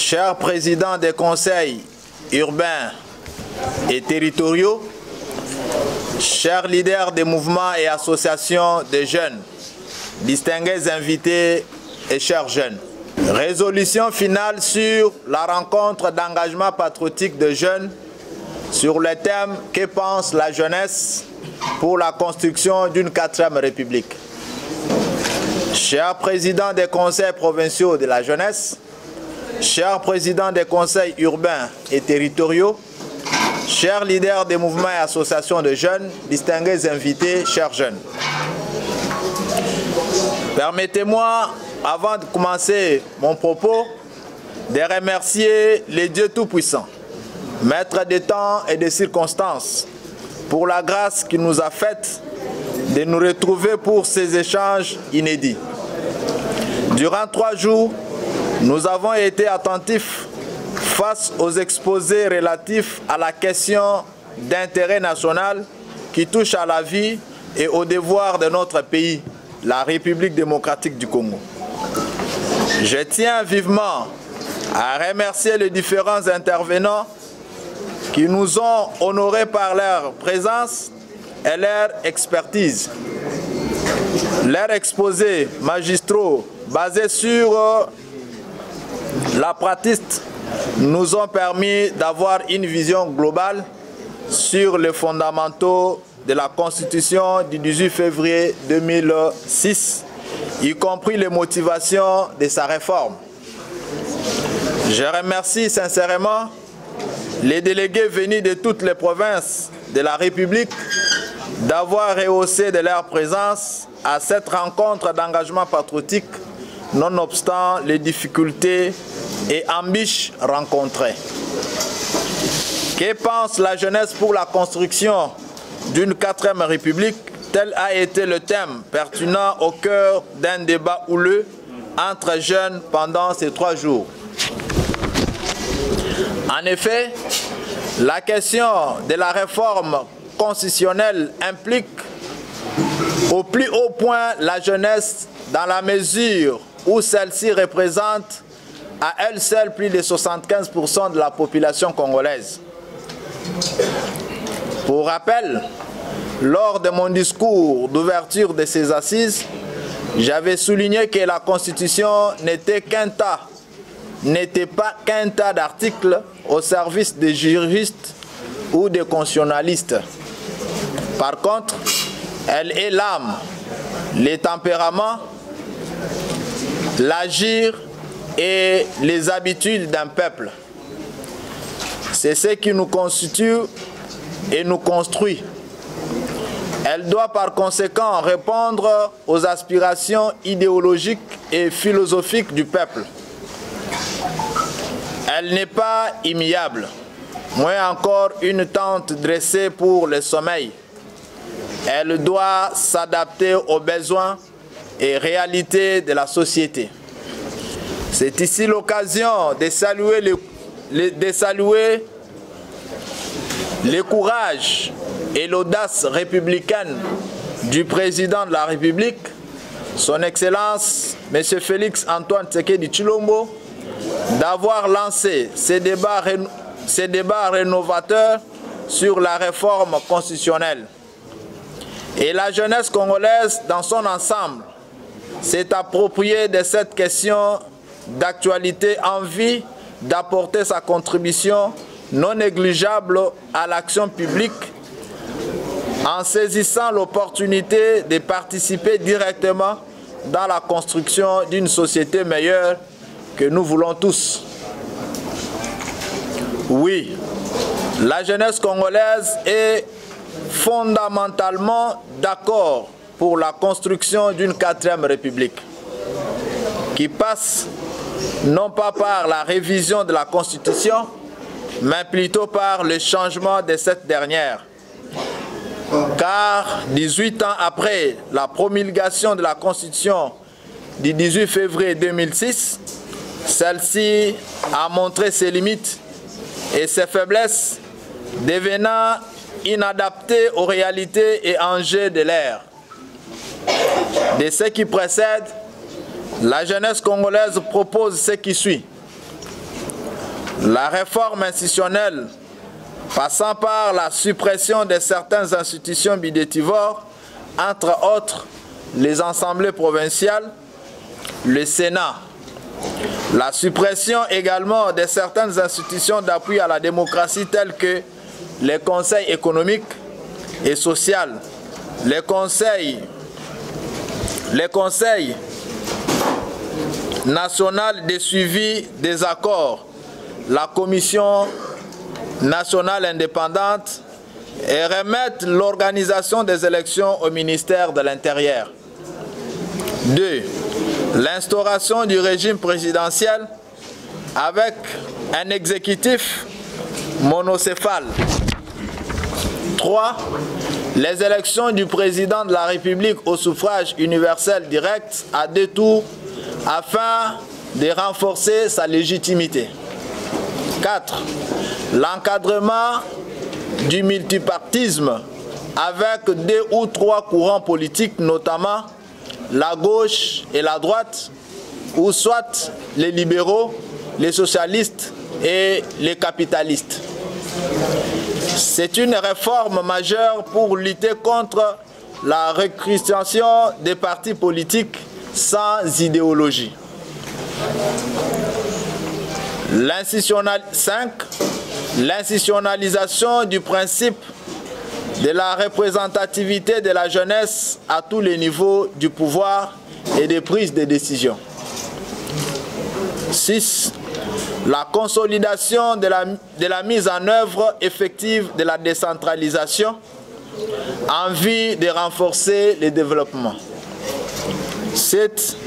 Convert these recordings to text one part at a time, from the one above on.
chers présidents des conseils urbains et territoriaux, chers leaders des mouvements et associations de jeunes, distingués invités et chers jeunes. Résolution finale sur la rencontre d'engagement patriotique de jeunes sur le thème « Que pense la jeunesse pour la construction d'une 4e République ». Chers présidents des conseils provinciaux de la jeunesse, chers présidents des conseils urbains et territoriaux, chers leaders des mouvements et associations de jeunes, distingués invités, chers jeunes. Permettez-moi, avant de commencer mon propos, de remercier les dieux tout-puissants, maîtres des temps et des circonstances, pour la grâce qu'il nous a faite de nous retrouver pour ces échanges inédits. Durant 3 jours, nous avons été attentifs face aux exposés relatifs à la question d'intérêt national qui touche à la vie et aux devoirs de notre pays, la République démocratique du Congo. Je tiens vivement à remercier les différents intervenants qui nous ont honorés par leur présence et leur expertise. Leurs exposés magistraux basés sur la pratique nous ont permis d'avoir une vision globale sur les fondamentaux de la Constitution du 18 février 2006, y compris les motivations de sa réforme. Je remercie sincèrement les délégués venus de toutes les provinces de la République d'avoir rehaussé de leur présence à cette rencontre d'engagement patriotique, nonobstant les difficultés et embûches rencontrées. Que pense la jeunesse pour la construction d'une 4e République? Tel a été le thème pertinent au cœur d'un débat houleux entre jeunes pendant ces 3 jours. En effet, la question de la réforme constitutionnelle implique au plus haut point la jeunesse dans la mesure où celle-ci représente à elle seule plus de 75% de la population congolaise. Pour rappel, lors de mon discours d'ouverture de ces assises, j'avais souligné que la Constitution n'était pas qu'un tas d'articles au service des juristes ou des constitutionnalistes. Par contre, elle est l'âme, les tempéraments, l'agir et les habitudes d'un peuple. C'est ce qui nous constitue et nous construit. Elle doit par conséquent répondre aux aspirations idéologiques et philosophiques du peuple. Elle n'est pas immuable, moins encore une tente dressée pour le sommeil. Elle doit s'adapter aux besoins et réalités de la société. C'est ici l'occasion de saluer le courage et l'audace républicaine du président de la République, son Excellence M. Félix Antoine Tshisekedi Tshilombo, d'avoir lancé ces débats rénovateurs sur la réforme constitutionnelle. Et la jeunesse congolaise dans son ensemble s'est appropriée de cette question d'actualité en vue d'apporter sa contribution non négligeable à l'action publique en saisissant l'opportunité de participer directement dans la construction d'une société meilleure que nous voulons tous. Oui, la jeunesse congolaise est fondamentalement d'accord pour la construction d'une 4e République qui passe non pas par la révision de la Constitution, mais plutôt par le changement de cette dernière. Car 18 ans après la promulgation de la Constitution du 18 février 2006, celle-ci a montré ses limites et ses faiblesses, devenant inadaptée aux réalités et enjeux de l'ère. De ce qui précède, la jeunesse congolaise propose ce qui suit. La réforme institutionnelle, passant par la suppression de certaines institutions bidétivores, entre autres les assemblées provinciales, le Sénat. La suppression également de certaines institutions d'appui à la démocratie telles que les conseils économiques et sociaux, les conseils national de suivi des accords, la commission nationale indépendante et remettre l'organisation des élections au ministère de l'Intérieur. 2. L'instauration du régime présidentiel avec un exécutif monocéphale. 3. Les élections du président de la République au suffrage universel direct à 2 tours afin de renforcer sa légitimité. 4. L'encadrement du multipartisme avec 2 ou 3 courants politiques, notamment la gauche et la droite, ou soit les libéraux, les socialistes et les capitalistes. C'est une réforme majeure pour lutter contre la recrudescence des partis politiques sans idéologie. 5. L'institutionnalisation du principe de la représentativité de la jeunesse à tous les niveaux du pouvoir et des prises de décision. 6. La consolidation de la mise en œuvre effective de la décentralisation en vue de renforcer le développement. 7.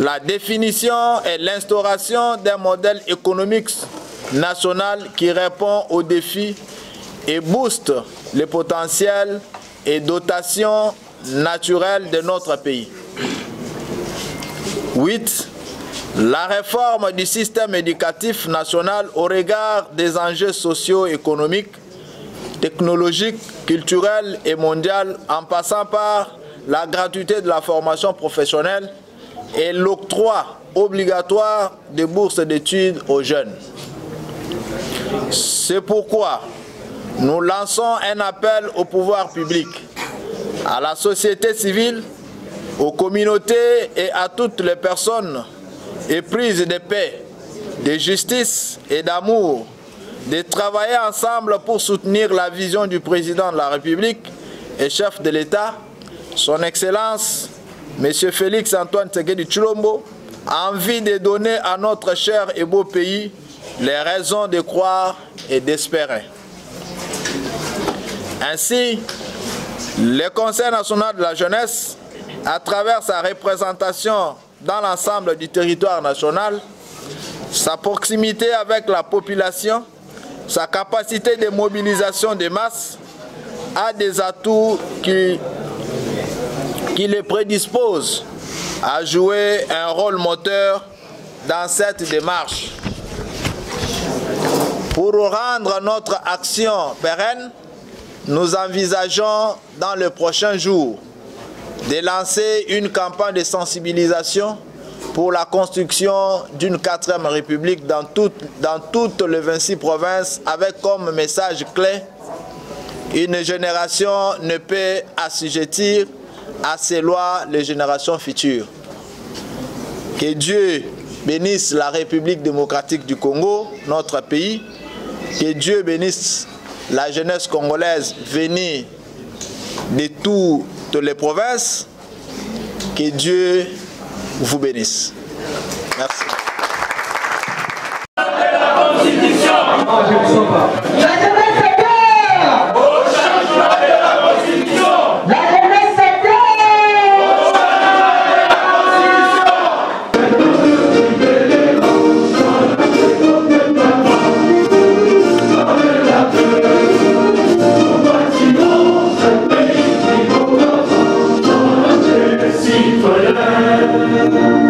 La définition et l'instauration d'un modèle économique national qui répond aux défis et booste le potentiel et dotation naturelle de notre pays. 8. La réforme du système éducatif national au regard des enjeux socio-économiques, technologiques, culturels et mondiaux en passant par la gratuité de la formation professionnelle et l'octroi obligatoire de bourses d'études aux jeunes. C'est pourquoi nous lançons un appel au pouvoir public, à la société civile, aux communautés et à toutes les personnes éprises de paix, de justice et d'amour, de travailler ensemble pour soutenir la vision du président de la République et chef de l'État, son Excellence, M. Félix Antoine Tshisekedi Tshilombo, a envie de donner à notre cher et beau pays les raisons de croire et d'espérer. Ainsi, le Conseil national de la jeunesse, à travers sa représentation dans l'ensemble du territoire national, sa proximité avec la population, sa capacité de mobilisation des masses, a des atouts qui les prédisposent à jouer un rôle moteur dans cette démarche. Pour rendre notre action pérenne, nous envisageons dans les prochains jours de lancer une campagne de sensibilisation pour la construction d'une 4e République dans toutes les 26 provinces avec comme message clé: une génération ne peut assujettir à ses lois les générations futures. Que Dieu bénisse la République démocratique du Congo, notre pays. Que Dieu bénisse la jeunesse congolaise venue de toutes les provinces. Que Dieu vous bénisse. Merci. Citoyen